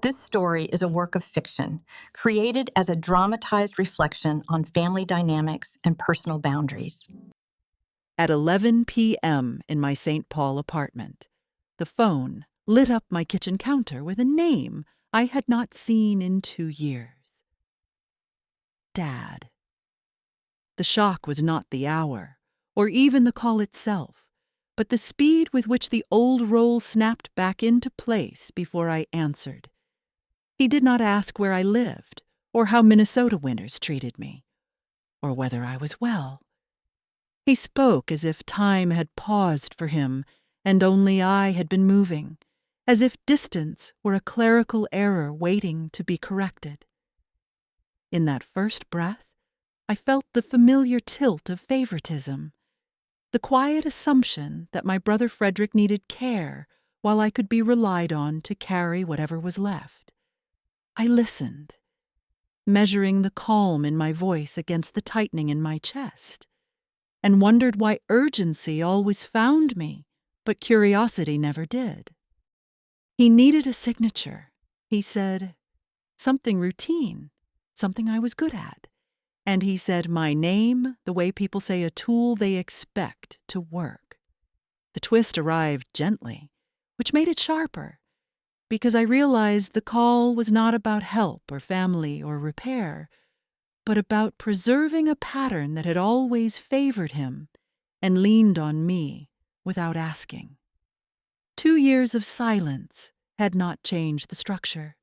This story is a work of fiction, created as a dramatized reflection on family dynamics and personal boundaries. At 11 p.m. in my St. Paul apartment, the phone lit up my kitchen counter with a name I had not seen in 2 years. Dad. The shock was not the hour, or even the call itself, but the speed with which the old role snapped back into place before I answered. He did not ask where I lived, or how Minnesota winters treated me, or whether I was well. He spoke as if time had paused for him, and only I had been moving, as if distance were a clerical error waiting to be corrected. In that first breath, I felt the familiar tilt of favoritism, the quiet assumption that my brother Frederick needed care while I could be relied on to carry whatever was left. I listened, measuring the calm in my voice against the tightening in my chest, and wondered why urgency always found me, but curiosity never did. He needed a signature. He said, something routine, something I was good at. And he said my name, the way people say a tool they expect to work. The twist arrived gently, which made it sharper, because I realized the call was not about help or family or repair, but about preserving a pattern that had always favored him and leaned on me without asking. 2 years of silence had not changed the structure.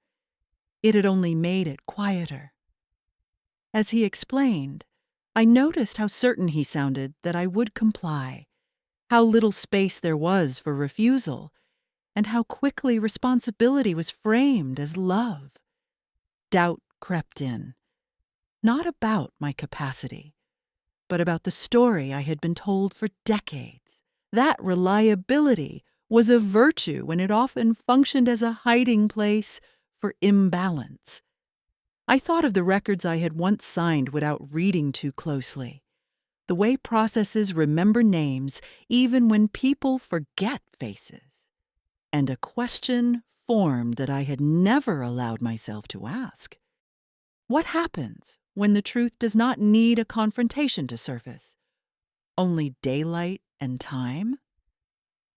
It had only made it quieter. As he explained, I noticed how certain he sounded that I would comply, how little space there was for refusal, and how quickly responsibility was framed as love. Doubt crept in, not about my capacity, but about the story I had been told for decades. That reliability was a virtue when it often functioned as a hiding place for imbalance. I thought of the records I had once signed without reading too closely, the way processes remember names even when people forget faces, and a question formed that I had never allowed myself to ask. What happens when the truth does not need a confrontation to surface? Only daylight and time?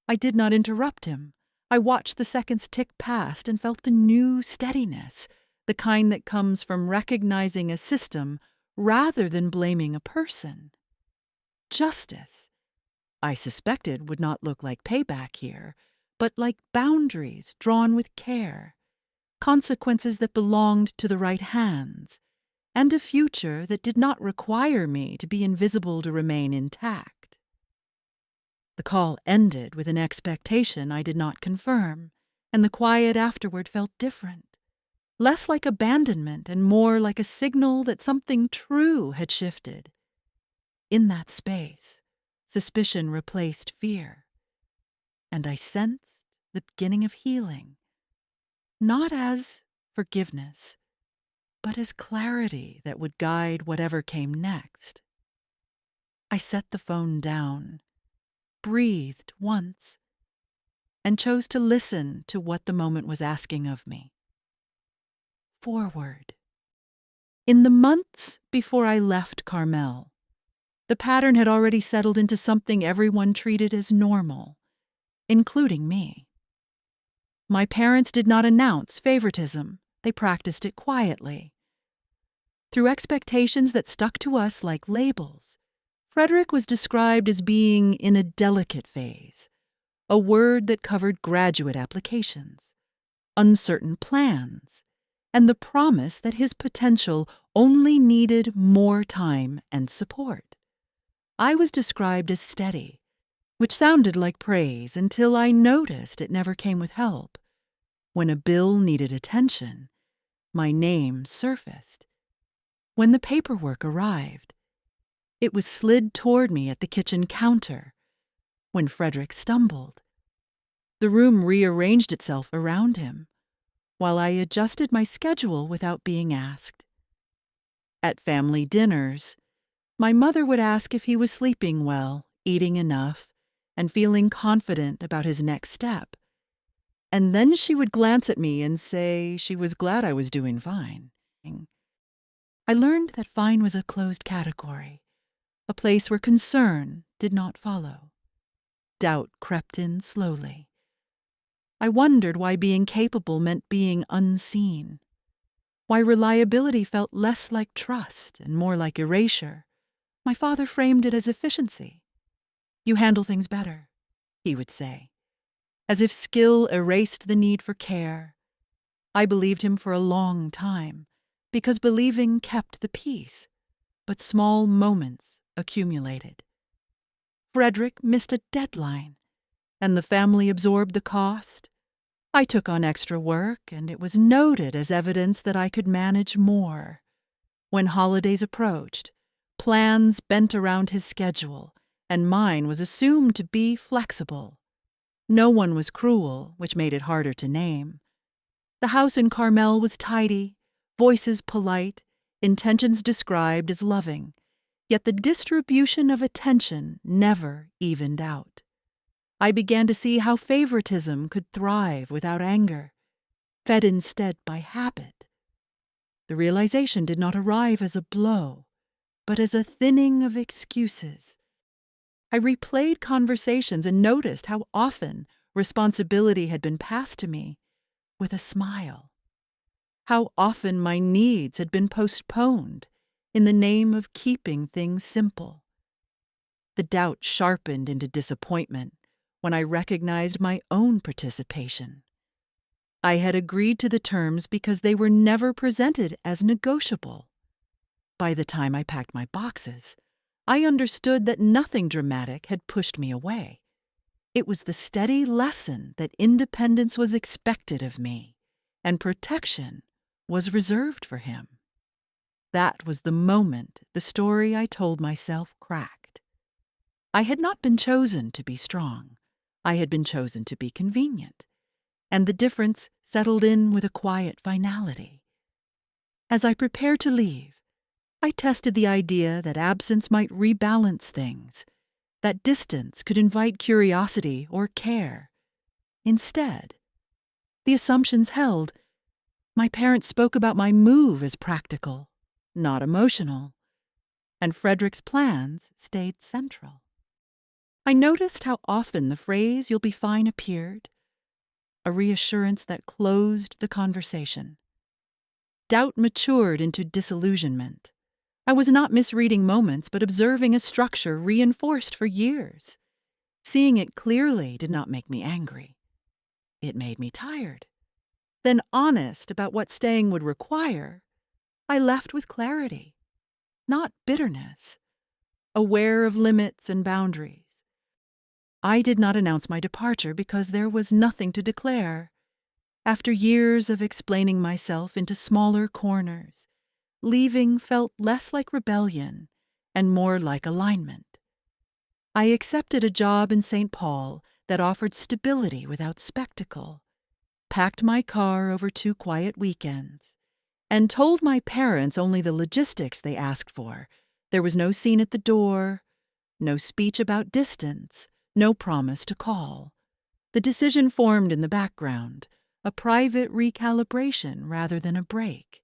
I did not interrupt him. I watched the seconds tick past and felt a new steadiness, the kind that comes from recognizing a system rather than blaming a person. Justice, I suspected, would not look like payback here, but like boundaries drawn with care, consequences that belonged to the right hands, and a future that did not require me to be invisible to remain intact. The call ended with an expectation I did not confirm, and the quiet afterward felt different. Less like abandonment and more like a signal that something true had shifted. In that space, suspicion replaced fear, and I sensed the beginning of healing, not as forgiveness, but as clarity that would guide whatever came next. I set the phone down, breathed once, and chose to listen to what the moment was asking of me. Forward. In the months before I left Carmel, the pattern had already settled into something everyone treated as normal, including me. My parents did not announce favoritism. They practiced it quietly. Through expectations that stuck to us like labels, Frederick was described as being in a delicate phase, a word that covered graduate applications, uncertain plans, and the promise that his potential only needed more time and support. I was described as steady, which sounded like praise until I noticed it never came with help. When a bill needed attention, my name surfaced. When the paperwork arrived, it was slid toward me at the kitchen counter. When Frederick stumbled, the room rearranged itself around him, while I adjusted my schedule without being asked. At family dinners, my mother would ask if he was sleeping well, eating enough, and feeling confident about his next step. And then she would glance at me and say she was glad I was doing fine. I learned that fine was a closed category, a place where concern did not follow. Doubt crept in slowly. I wondered why being capable meant being unseen, why reliability felt less like trust and more like erasure. My father framed it as efficiency. "You handle things better," he would say, as if skill erased the need for care. I believed him for a long time, because believing kept the peace, but small moments accumulated. Frederick missed a deadline, and the family absorbed the cost. I took on extra work, and it was noted as evidence that I could manage more. When holidays approached, plans bent around his schedule, and mine was assumed to be flexible. No one was cruel, which made it harder to name. The house in Carmel was tidy, voices polite, intentions described as loving, yet the distribution of attention never evened out. I began to see how favoritism could thrive without anger, fed instead by habit. The realization did not arrive as a blow, but as a thinning of excuses. I replayed conversations and noticed how often responsibility had been passed to me with a smile. How often my needs had been postponed in the name of keeping things simple. The doubt sharpened into disappointment when I recognized my own participation. I had agreed to the terms because they were never presented as negotiable. By the time I packed my boxes, I understood that nothing dramatic had pushed me away. It was the steady lesson that independence was expected of me, and protection was reserved for him. That was the moment the story I told myself cracked. I had not been chosen to be strong. I had been chosen to be convenient, and the difference settled in with a quiet finality. As I prepared to leave, I tested the idea that absence might rebalance things, that distance could invite curiosity or care. Instead, the assumptions held. My parents spoke about my move as practical, not emotional, and Frederick's plans stayed central. I noticed how often the phrase "you'll be fine" appeared, a reassurance that closed the conversation. Doubt matured into disillusionment. I was not misreading moments, but observing a structure reinforced for years. Seeing it clearly did not make me angry. It made me tired. Then, honest about what staying would require, I left with clarity, not bitterness, aware of limits and boundaries. I did not announce my departure because there was nothing to declare. After years of explaining myself into smaller corners, leaving felt less like rebellion and more like alignment. I accepted a job in St. Paul that offered stability without spectacle, packed my car over 2 quiet weekends, and told my parents only the logistics they asked for. There was no scene at the door, no speech about distance, no promise to call. The decision formed in the background, a private recalibration rather than a break.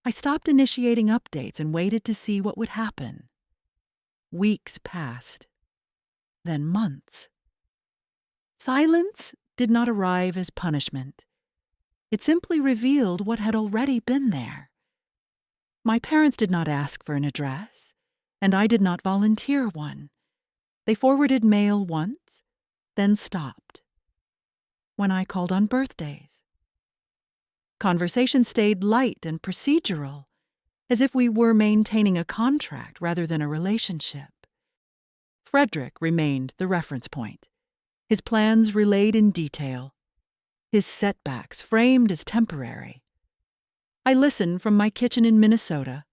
I stopped initiating updates and waited to see what would happen. Weeks passed, then months. Silence did not arrive as punishment. It simply revealed what had already been there. My parents did not ask for an address, and I did not volunteer one. They forwarded mail once, then stopped. When I called on birthdays, conversation stayed light and procedural, as if we were maintaining a contract rather than a relationship. Frederick remained the reference point, his plans relayed in detail, his setbacks framed as temporary. I listened from my kitchen in Minnesota,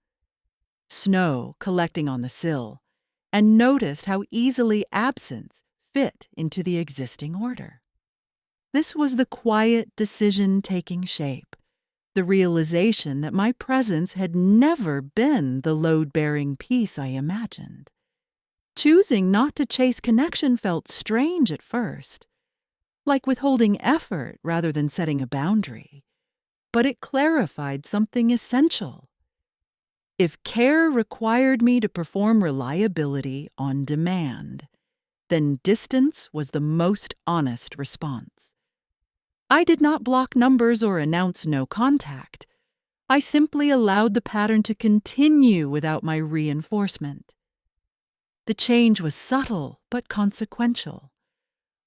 snow collecting on the sill, and noticed how easily absence fit into the existing order. This was the quiet decision taking shape, the realization that my presence had never been the load-bearing piece I imagined. Choosing not to chase connection felt strange at first. like withholding effort rather than setting a boundary, but it clarified something essential. If care required me to perform reliability on demand, then distance was the most honest response. I did not block numbers or announce no contact. I simply allowed the pattern to continue without my reinforcement. The change was subtle but consequential.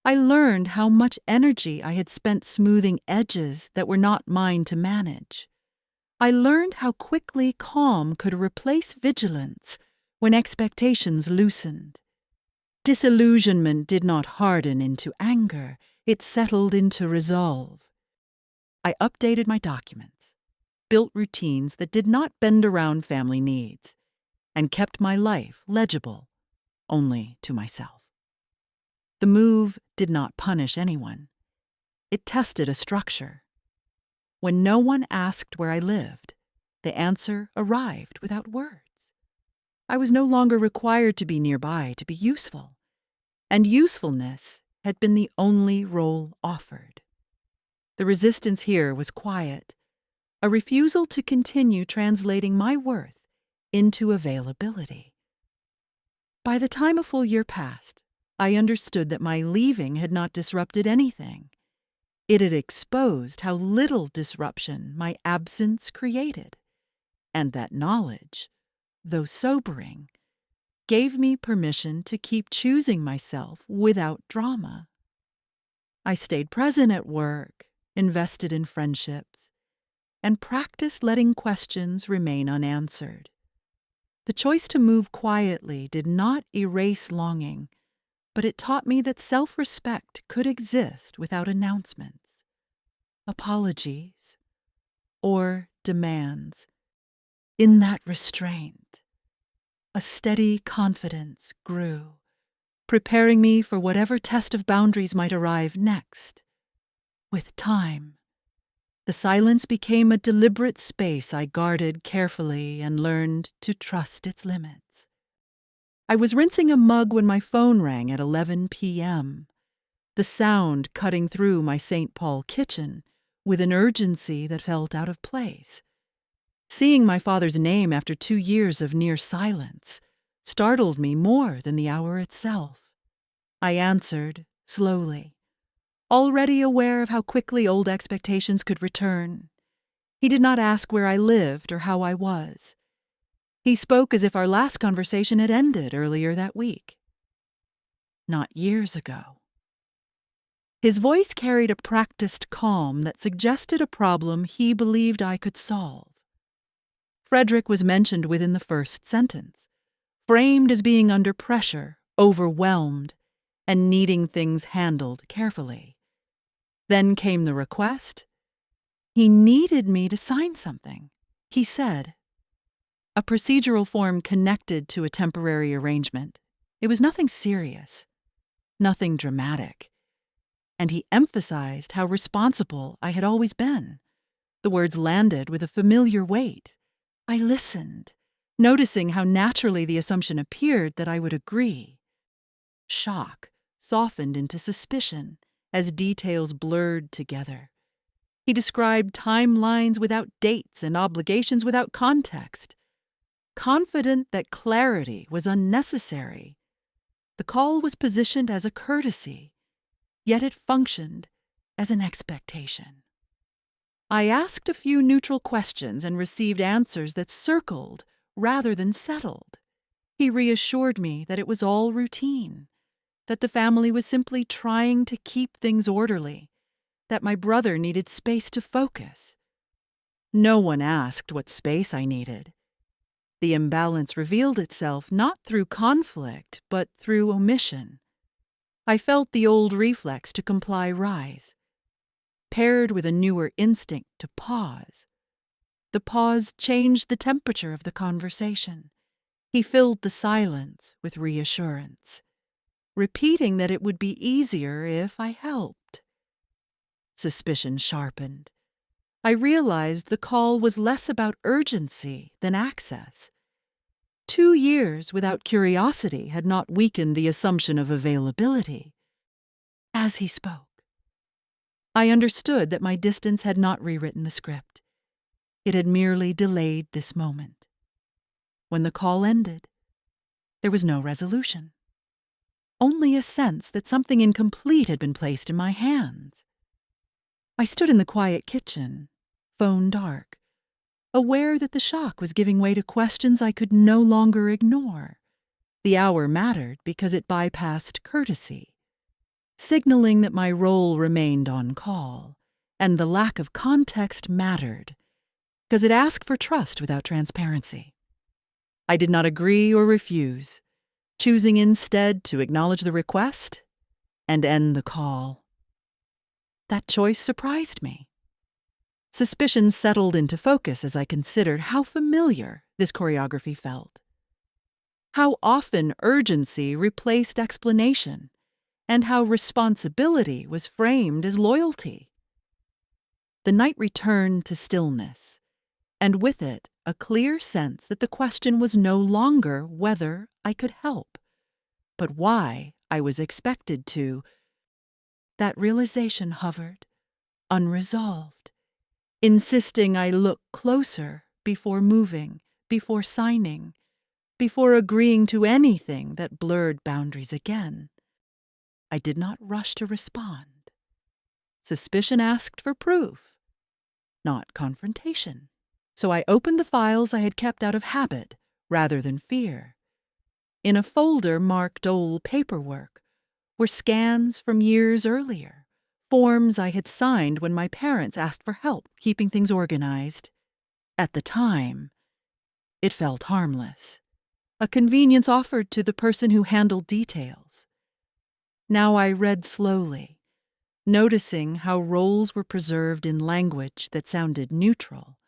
I learned how much energy I had spent smoothing edges that were not mine to manage. I learned how quickly calm could replace vigilance when expectations loosened. Disillusionment did not harden into anger, it settled into resolve. I updated my documents, built routines that did not bend around family needs, and kept my life legible only to myself. The move did not punish anyone. It tested a structure. When no one asked where I lived, the answer arrived without words. I was no longer required to be nearby to be useful, and usefulness had been the only role offered. The resistance here was quiet, a refusal to continue translating my worth into availability. By the time a full year passed, I understood that my leaving had not disrupted anything. It had exposed how little disruption my absence created, and that knowledge, though sobering, gave me permission to keep choosing myself without drama. I stayed present at work, invested in friendships, and practiced letting questions remain unanswered. The choice to move quietly did not erase longing, but it taught me that self-respect could exist without announcements, apologies, or demands. In that restraint, a steady confidence grew, preparing me for whatever test of boundaries might arrive next. With time, the silence became a deliberate space I guarded carefully and learned to trust its limits. I was rinsing a mug when my phone rang at 11 p.m., the sound cutting through my St. Paul kitchen with an urgency that felt out of place. Seeing my father's name after 2 years of near silence startled me more than the hour itself. I answered, slowly, already aware of how quickly old expectations could return. He did not ask where I lived or how I was. He spoke as if our last conversation had ended earlier that week. Not years ago. His voice carried a practiced calm that suggested a problem he believed I could solve. Frederick was mentioned within the first sentence, framed as being under pressure, overwhelmed, and needing things handled carefully. Then came the request. He needed me to sign something, he said. A procedural form connected to a temporary arrangement. It was nothing serious, nothing dramatic. And he emphasized how responsible I had always been. The words landed with a familiar weight. I listened, noticing how naturally the assumption appeared that I would agree. Shock softened into suspicion as details blurred together. He described timelines without dates and obligations without context. Confident that clarity was unnecessary, the call was positioned as a courtesy, yet it functioned as an expectation. I asked a few neutral questions and received answers that circled rather than settled. He reassured me that it was all routine, that the family was simply trying to keep things orderly, that my brother needed space to focus. No one asked what space I needed. The imbalance revealed itself not through conflict, but through omission. I felt the old reflex to comply rise, paired with a newer instinct to pause. The pause changed the temperature of the conversation. He filled the silence with reassurance, repeating that it would be easier if I helped. Suspicion sharpened. I realized the call was less about urgency than access. 2 years without curiosity had not weakened the assumption of availability. As he spoke, I understood that my distance had not rewritten the script. It had merely delayed this moment. When the call ended, there was no resolution. Only a sense that something incomplete had been placed in my hands. I stood in the quiet kitchen, phone dark, aware that the shock was giving way to questions I could no longer ignore. The hour mattered because it bypassed courtesy, signaling that my role remained on call, and the lack of context mattered because it asked for trust without transparency. I did not agree or refuse, choosing instead to acknowledge the request and end the call. That choice surprised me. Suspicion settled into focus as I considered how familiar this choreography felt. How often urgency replaced explanation, and how responsibility was framed as loyalty. The night returned to stillness, and with it a clear sense that the question was no longer whether I could help, but why I was expected to. That realization hovered, unresolved, insisting I look closer before moving, before signing, before agreeing to anything that blurred boundaries again. I did not rush to respond. Suspicion asked for proof, not confrontation. So I opened the files I had kept out of habit rather than fear. In a folder marked old paperwork were scans from years earlier, forms I had signed when my parents asked for help keeping things organized. At the time, it felt harmless, a convenience offered to the person who handled details. Now I read slowly, noticing how roles were preserved in language that sounded neutral.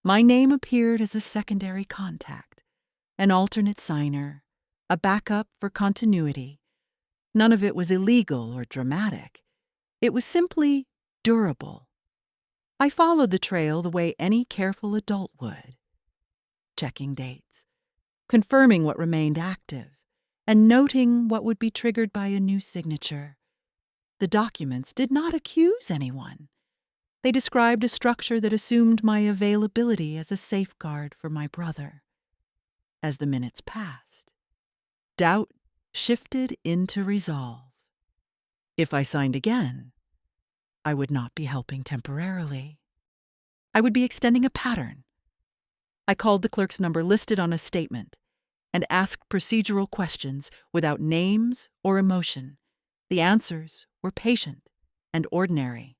My name appeared as a secondary contact, an alternate signer, a backup for continuity. None of it was illegal or dramatic. It was simply durable. I followed the trail the way any careful adult would, checking dates, confirming what remained active, and noting what would be triggered by a new signature. The documents did not accuse anyone. They described a structure that assumed my availability as a safeguard for my brother. As the minutes passed, doubt shifted into resolve. If I signed again, I would not be helping temporarily. I would be extending a pattern. I called the clerk's number listed on a statement and asked procedural questions without names or emotion. The answers were patient and ordinary.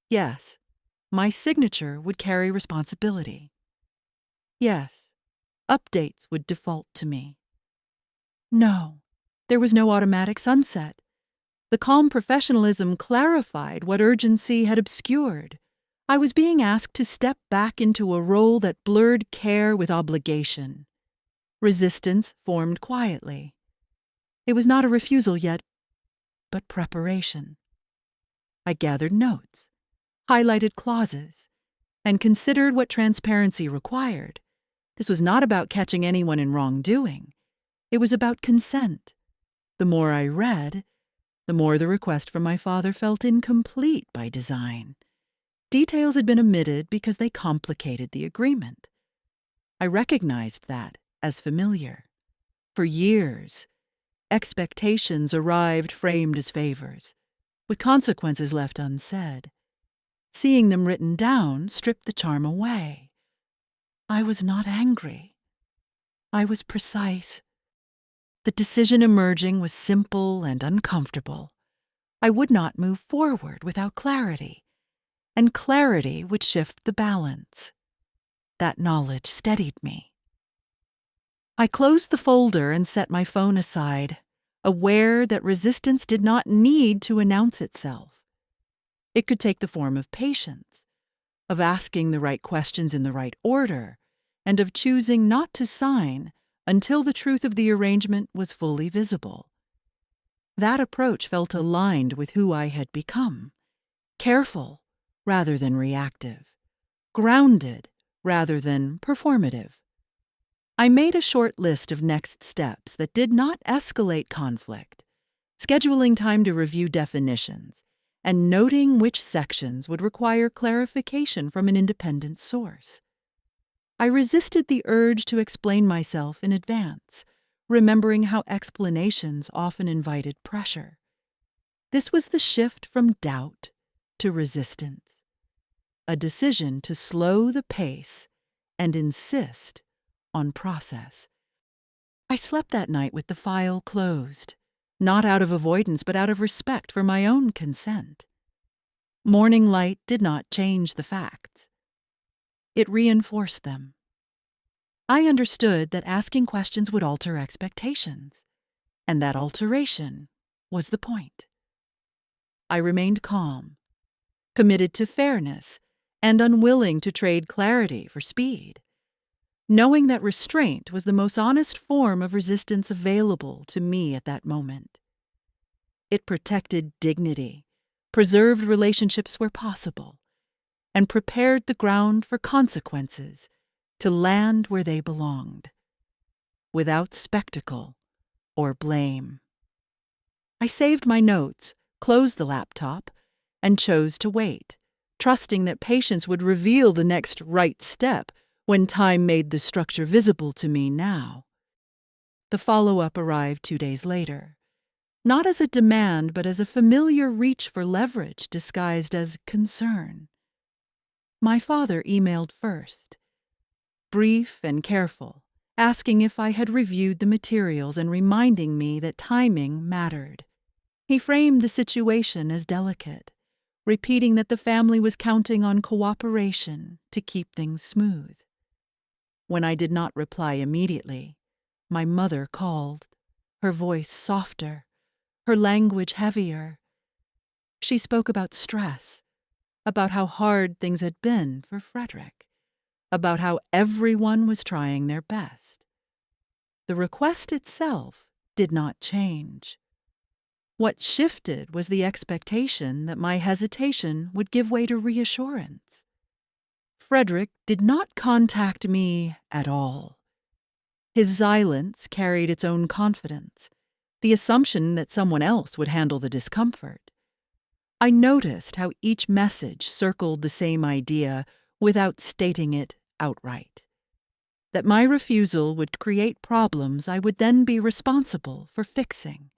Yes, my signature would carry responsibility. Yes, updates would default to me. No, there was no automatic sunset. The calm professionalism clarified what urgency had obscured. I was being asked to step back into a role that blurred care with obligation. Resistance formed quietly. It was not a refusal yet, but preparation. I gathered notes, highlighted clauses, and considered what transparency required. This was not about catching anyone in wrongdoing. It was about consent. The more I read, the more the request from my father felt incomplete by design. Details had been omitted because they complicated the agreement. I recognized that as familiar. For years, expectations arrived framed as favors, with consequences left unsaid. Seeing them written down stripped the charm away. I was not angry. I was precise. The decision emerging was simple and uncomfortable. I would not move forward without clarity, and clarity would shift the balance. That knowledge steadied me. I closed the folder and set my phone aside, aware that resistance did not need to announce itself. It could take the form of patience, of asking the right questions in the right order, and of choosing not to sign until the truth of the arrangement was fully visible. That approach felt aligned with who I had become, careful rather than reactive, grounded rather than performative. I made a short list of next steps that did not escalate conflict, scheduling time to review definitions, and noting which sections would require clarification from an independent source. I resisted the urge to explain myself in advance, remembering how explanations often invited pressure. This was the shift from doubt to resistance, a decision to slow the pace and insist on process. I slept that night with the file closed, not out of avoidance but out of respect for my own consent. Morning light did not change the facts. It reinforced them. I understood that asking questions would alter expectations, and that alteration was the point. I remained calm, committed to fairness, and unwilling to trade clarity for speed, knowing that restraint was the most honest form of resistance available to me at that moment. It protected dignity, preserved relationships where possible, and prepared the ground for consequences to land where they belonged, without spectacle or blame. I saved my notes, closed the laptop, and chose to wait, trusting that patience would reveal the next right step when time made the structure visible to me now. The follow-up arrived 2 days later, not as a demand but as a familiar reach for leverage disguised as concern. My father emailed first, brief and careful, asking if I had reviewed the materials and reminding me that timing mattered. He framed the situation as delicate, repeating that the family was counting on cooperation to keep things smooth. When I did not reply immediately, my mother called, her voice softer, her language heavier. She spoke about stress, about how hard things had been for Frederick, about how everyone was trying their best. The request itself did not change. What shifted was the expectation that my hesitation would give way to reassurance. Frederick did not contact me at all. His silence carried its own confidence, the assumption that someone else would handle the discomfort. I noticed how each message circled the same idea without stating it outright. That my refusal would create problems I would then be responsible for fixing.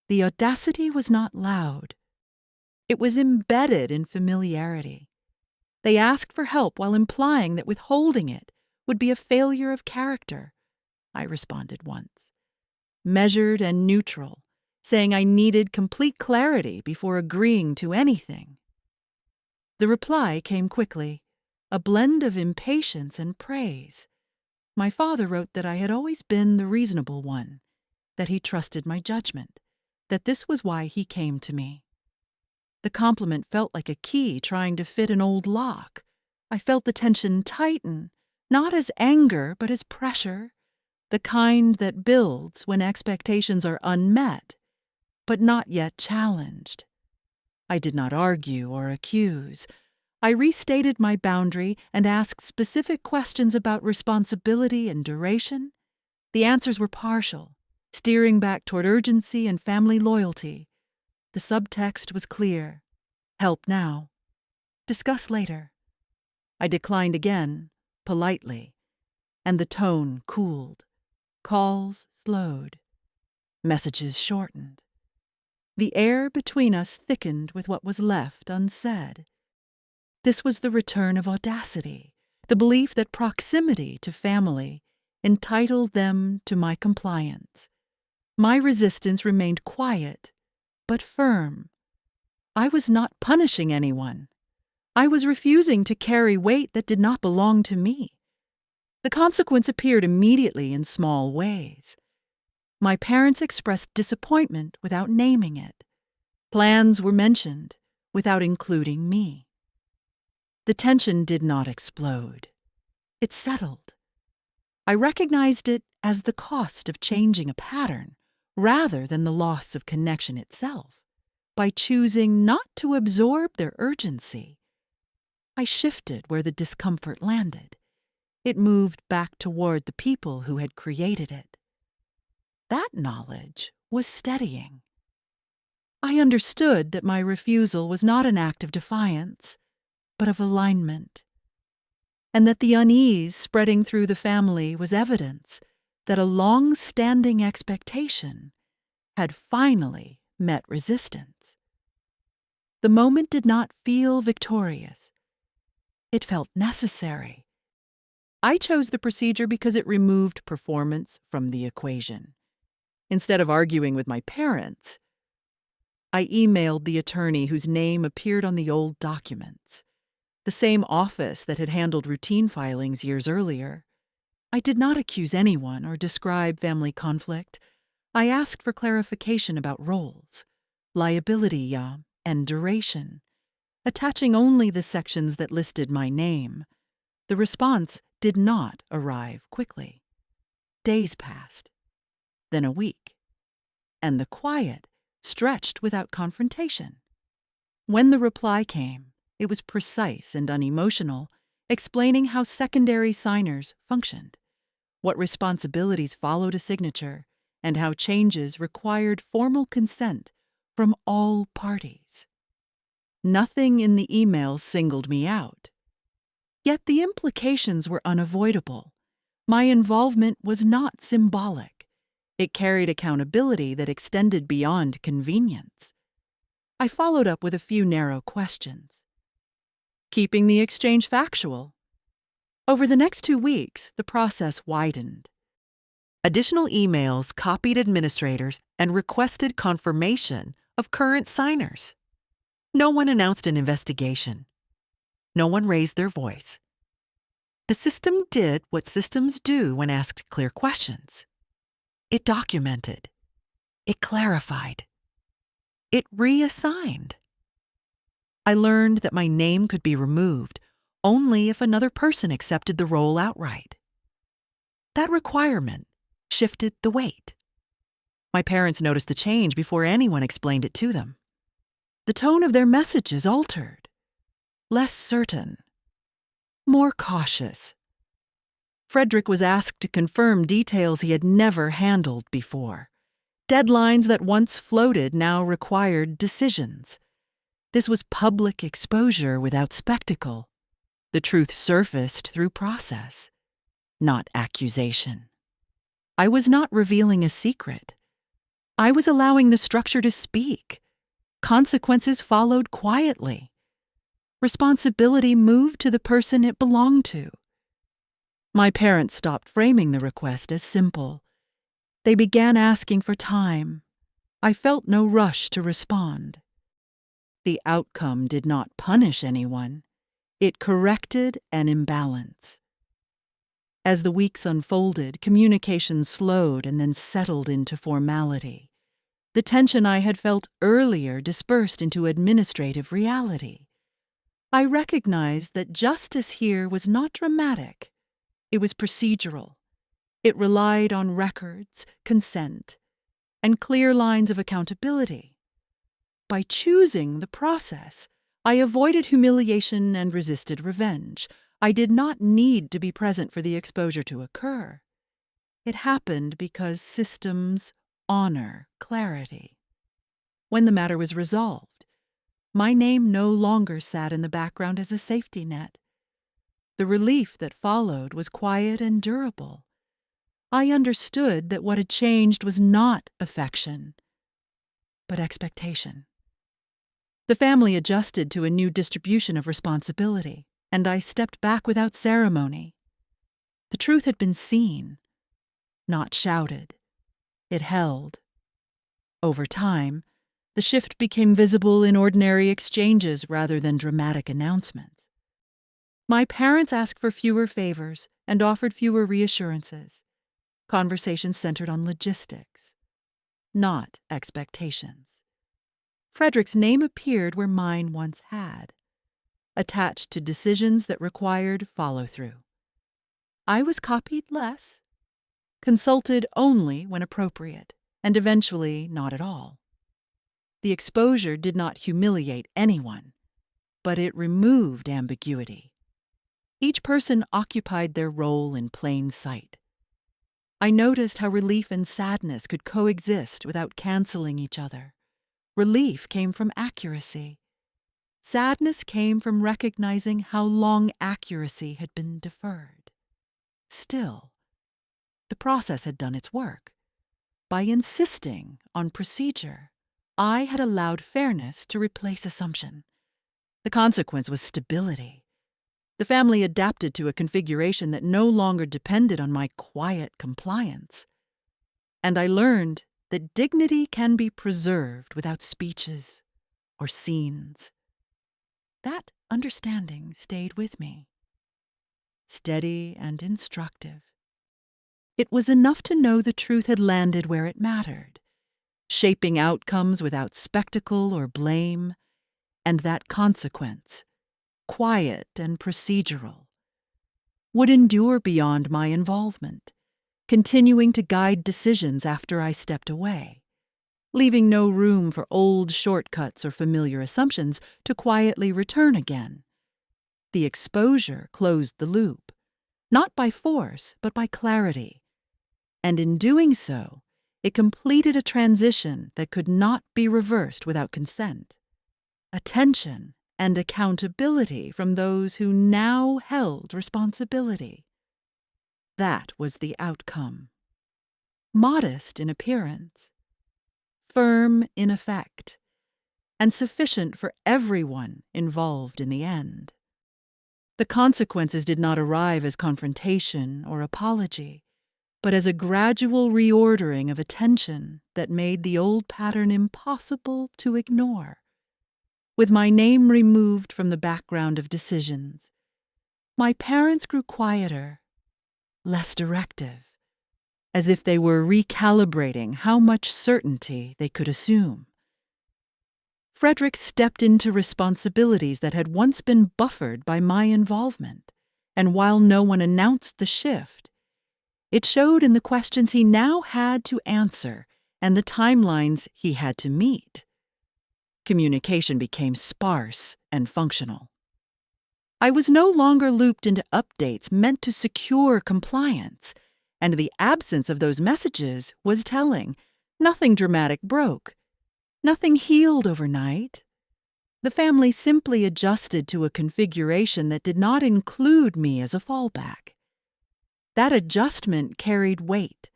The audacity was not loud. It was embedded in familiarity. They asked for help while implying that withholding it would be a failure of character, I responded once. Measured and neutral, saying I needed complete clarity before agreeing to anything. The reply came quickly, a blend of impatience and praise. My father wrote that I had always been the reasonable one, that he trusted my judgment, that this was why he came to me. The compliment felt like a key trying to fit an old lock. I felt the tension tighten, not as anger, but as pressure, the kind that builds when expectations are unmet, but not yet challenged. I did not argue or accuse. I restated my boundary and asked specific questions about responsibility and duration. The answers were partial, steering back toward urgency and family loyalty. The subtext was clear. Help now. Discuss later. I declined again, politely, and the tone cooled. Calls slowed. Messages shortened. The air between us thickened with what was left unsaid. This was the return of audacity, the belief that proximity to family entitled them to my compliance. My resistance remained quiet, but firm. I was not punishing anyone. I was refusing to carry weight that did not belong to me. The consequence appeared immediately in small ways. My parents expressed disappointment without naming it. Plans were mentioned without including me. The tension did not explode. It settled. I recognized it as the cost of changing a pattern rather than the loss of connection itself. By choosing not to absorb their urgency, I shifted where the discomfort landed. It moved back toward the people who had created it. That knowledge was steadying. I understood that my refusal was not an act of defiance, but of alignment, and that the unease spreading through the family was evidence that a long-standing expectation had finally met resistance. The moment did not feel victorious. It felt necessary. I chose the procedure because it removed performance from the equation. Instead of arguing with my parents, I emailed the attorney whose name appeared on the old documents, the same office that had handled routine filings years earlier. I did not accuse anyone or describe family conflict. I asked for clarification about roles, liability, and duration, attaching only the sections that listed my name. The response did not arrive quickly. Days passed, then a week, and the quiet stretched without confrontation. When the reply came, it was precise and unemotional, explaining how secondary signers functioned, what responsibilities followed a signature, and how changes required formal consent from all parties. Nothing in the email singled me out. Yet the implications were unavoidable. My involvement was not symbolic. It carried accountability that extended beyond convenience. I followed up with a few narrow questions, keeping the exchange factual. Over the next 2 weeks, the process widened. Additional emails copied administrators and requested confirmation of current signers. No one announced an investigation. No one raised their voice. The system did what systems do when asked clear questions. It documented. It clarified. It reassigned. I learned that my name could be removed only if another person accepted the role outright. That requirement shifted the weight. My parents noticed the change before anyone explained it to them. The tone of their messages altered. Less certain. More cautious. Frederick was asked to confirm details he had never handled before. Deadlines that once floated now required decisions. This was public exposure without spectacle. The truth surfaced through process, not accusation. I was not revealing a secret. I was allowing the structure to speak. Consequences followed quietly. Responsibility moved to the person it belonged to. My parents stopped framing the request as simple. They began asking for time. I felt no rush to respond. The outcome did not punish anyone. It corrected an imbalance. As the weeks unfolded, communication slowed and then settled into formality. The tension I had felt earlier dispersed into administrative reality. I recognized that justice here was not dramatic. It was procedural. It relied on records, consent, and clear lines of accountability. By choosing the process, I avoided humiliation and resisted revenge. I did not need to be present for the exposure to occur. It happened because systems honor clarity. When the matter was resolved, my name no longer sat in the background as a safety net. The relief that followed was quiet and durable. I understood that what had changed was not affection, but expectation. The family adjusted to a new distribution of responsibility, and I stepped back without ceremony. The truth had been seen, not shouted. It held. Over time, the shift became visible in ordinary exchanges rather than dramatic announcements. My parents asked for fewer favors and offered fewer reassurances. Conversations centered on logistics, not expectations. Frederick's name appeared where mine once had, attached to decisions that required follow-through. I was copied less, consulted only when appropriate, and eventually not at all. The exposure did not humiliate anyone, but it removed ambiguity. Each person occupied their role in plain sight. I noticed how relief and sadness could coexist without canceling each other. Relief came from accuracy. Sadness came from recognizing how long accuracy had been deferred. Still, the process had done its work. By insisting on procedure, I had allowed fairness to replace assumption. The consequence was stability. The family adapted to a configuration that no longer depended on my quiet compliance. And I learned that dignity can be preserved without speeches or scenes. That understanding stayed with me, steady and instructive. It was enough to know the truth had landed where it mattered, shaping outcomes without spectacle or blame, and that consequence, quiet and procedural, would endure beyond my involvement, continuing to guide decisions after I stepped away, leaving no room for old shortcuts or familiar assumptions to quietly return again. The exposure closed the loop, not by force, but by clarity. And in doing so, it completed a transition that could not be reversed without consent. Attention and accountability from those who now held responsibility. That was the outcome. Modest in appearance, firm in effect, and sufficient for everyone involved in the end. The consequences did not arrive as confrontation or apology, but as a gradual reordering of attention that made the old pattern impossible to ignore. With my name removed from the background of decisions, my parents grew quieter, less directive, as if they were recalibrating how much certainty they could assume. Frederick stepped into responsibilities that had once been buffered by my involvement, and while no one announced the shift, it showed in the questions he now had to answer and the timelines he had to meet. Communication became sparse and functional. I was no longer looped into updates meant to secure compliance, and the absence of those messages was telling. Nothing dramatic broke. Nothing healed overnight. The family simply adjusted to a configuration that did not include me as a fallback. That adjustment carried weight.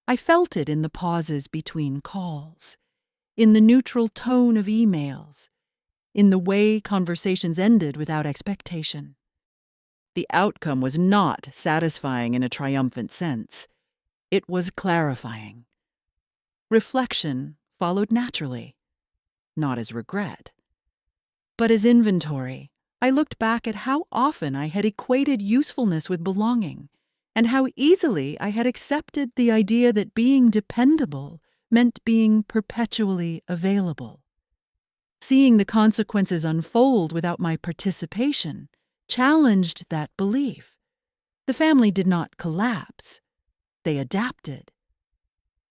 I felt it in the pauses between calls, in the neutral tone of emails, in the way conversations ended without expectation. The outcome was not satisfying in a triumphant sense. It was clarifying. Reflection followed naturally, not as regret, but as inventory. I looked back at how often I had equated usefulness with belonging, and how easily I had accepted the idea that being dependable meant being perpetually available. Seeing the consequences unfold without my participation challenged that belief. The family did not collapse. They adapted.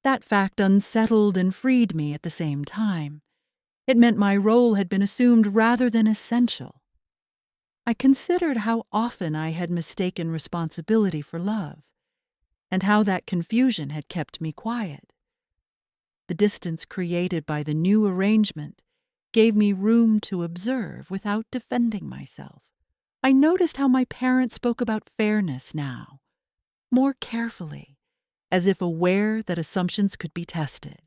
That fact unsettled and freed me at the same time. It meant my role had been assumed rather than essential. I considered how often I had mistaken responsibility for love, and how that confusion had kept me quiet. The distance created by the new arrangement gave me room to observe without defending myself. I noticed how my parents spoke about fairness now, more carefully, as if aware that assumptions could be tested.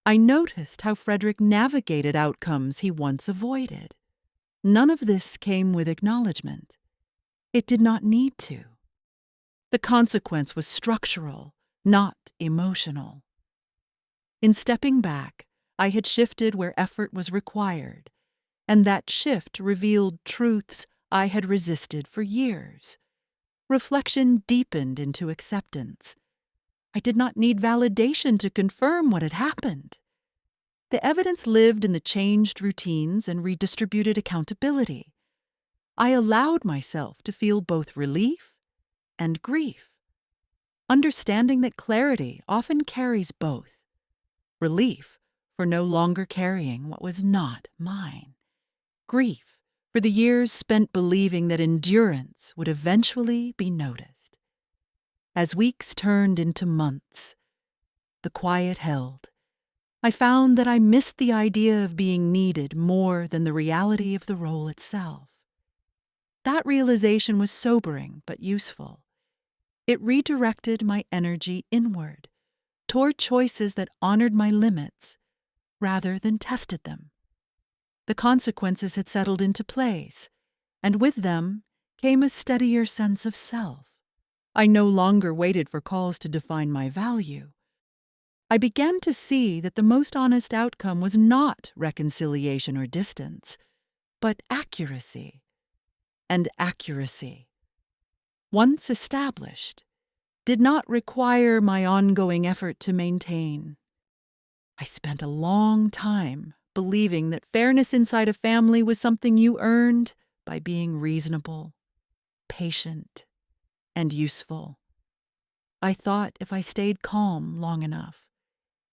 I noticed how Frederick navigated outcomes he once avoided. None of this came with acknowledgement. It did not need to. The consequence was structural, not emotional. In stepping back, I had shifted where effort was required, and that shift revealed truths I had resisted for years. Reflection deepened into acceptance. I did not need validation to confirm what had happened. The evidence lived in the changed routines and redistributed accountability. I allowed myself to feel both relief and grief, understanding that clarity often carries both. Relief for no longer carrying what was not mine. Grief for the years spent believing that endurance would eventually be noticed. As weeks turned into months, the quiet held, I found that I missed the idea of being needed more than the reality of the role itself. That realization was sobering but useful. It redirected my energy inward, toward choices that honored my limits rather than tested them. The consequences had settled into place, and with them came a steadier sense of self. I no longer waited for calls to define my value. I began to see that the most honest outcome was not reconciliation or distance, but accuracy. And accuracy, once established, did not require my ongoing effort to maintain. I spent a long time believing that fairness inside a family was something you earned by being reasonable, patient, and useful. I thought if I stayed calm long enough,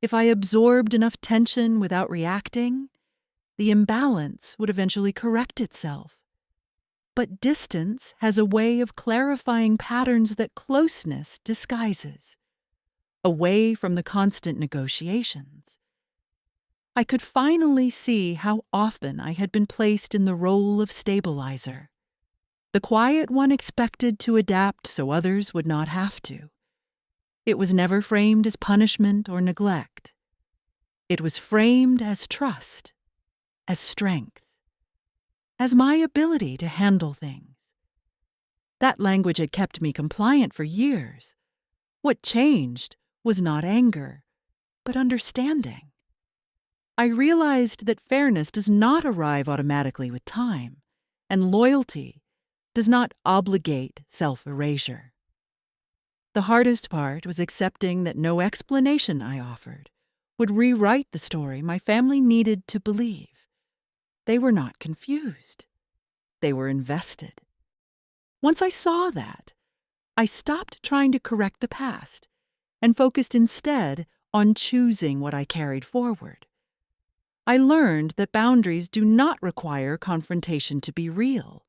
if I absorbed enough tension without reacting, the imbalance would eventually correct itself. But distance has a way of clarifying patterns that closeness disguises, away from the constant negotiations. I could finally see how often I had been placed in the role of stabilizer, the quiet one expected to adapt so others would not have to. It was never framed as punishment or neglect. It was framed as trust, as strength, as my ability to handle things. That language had kept me compliant for years. What changed was not anger, but understanding. I realized that fairness does not arrive automatically with time, and loyalty does not obligate self-erasure. The hardest part was accepting that no explanation I offered would rewrite the story my family needed to believe. They were not confused. They were invested. Once I saw that, I stopped trying to correct the past and focused instead on choosing what I carried forward. I learned that boundaries do not require confrontation to be real.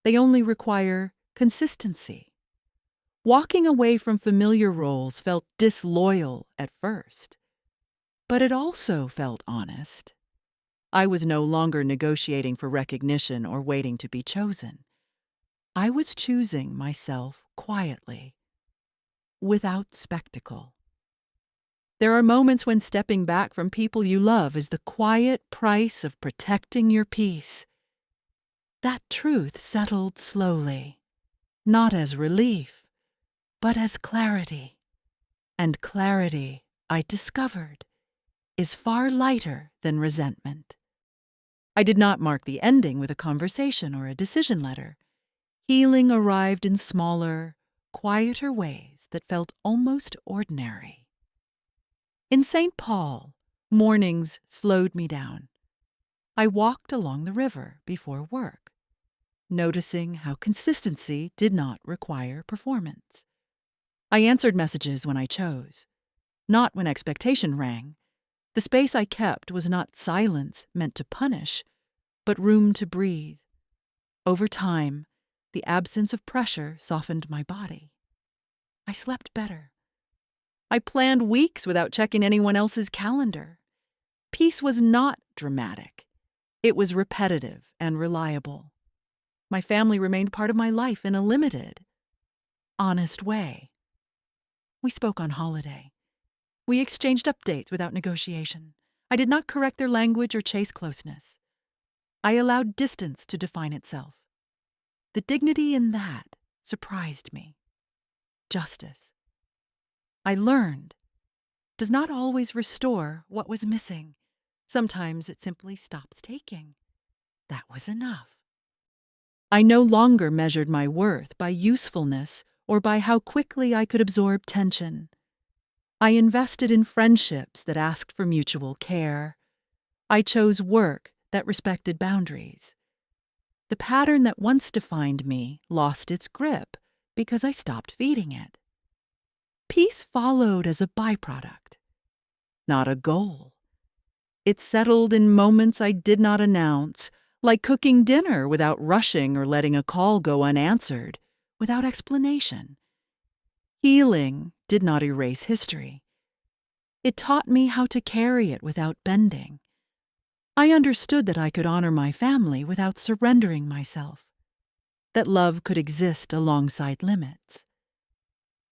They only require consistency. Walking away from familiar roles felt disloyal at first, but it also felt honest. I was no longer negotiating for recognition or waiting to be chosen. I was choosing myself quietly, without spectacle. There are moments when stepping back from people you love is the quiet price of protecting your peace. That truth settled slowly, not as relief, but as clarity. And clarity, I discovered, is far lighter than resentment. I did not mark the ending with a conversation or a decision letter. Healing arrived in smaller, quieter ways that felt almost ordinary. In St. Paul, mornings slowed me down. I walked along the river before work, noticing how consistency did not require performance. I answered messages when I chose, not when expectation rang. The space I kept was not silence meant to punish, but room to breathe. Over time, the absence of pressure softened my body. I slept better. I planned weeks without checking anyone else's calendar. Peace was not dramatic. It was repetitive and reliable. My family remained part of my life in a limited, honest way. We spoke on holiday. We exchanged updates without negotiation. I did not correct their language or chase closeness. I allowed distance to define itself. The dignity in that surprised me. Justice, I learned, does not always restore what was missing. Sometimes it simply stops taking. That was enough. I no longer measured my worth by usefulness or by how quickly I could absorb tension. I invested in friendships that asked for mutual care. I chose work that respected boundaries. The pattern that once defined me lost its grip because I stopped feeding it. Peace followed as a byproduct, not a goal. It settled in moments I did not announce, like cooking dinner without rushing or letting a call go unanswered, without explanation. Healing did not erase history. It taught me how to carry it without bending. I understood that I could honor my family without surrendering myself, that love could exist alongside limits.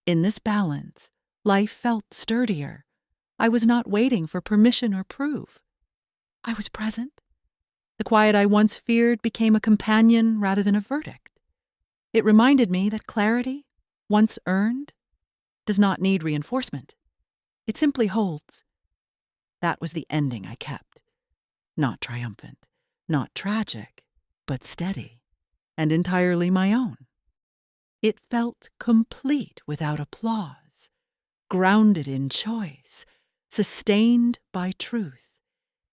In this balance, life felt sturdier. I was not waiting for permission or proof. I was present. The quiet I once feared became a companion rather than a verdict. It reminded me that clarity, once earned, does not need reinforcement. It simply holds. That was the ending I kept. Not triumphant, not tragic, but steady, and entirely my own. It felt complete without applause, grounded in choice, sustained by truth,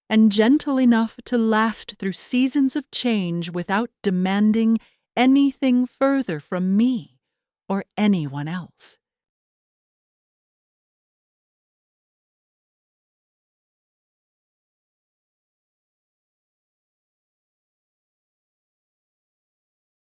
and gentle enough to last through seasons of change without demanding anything further from me or anyone else.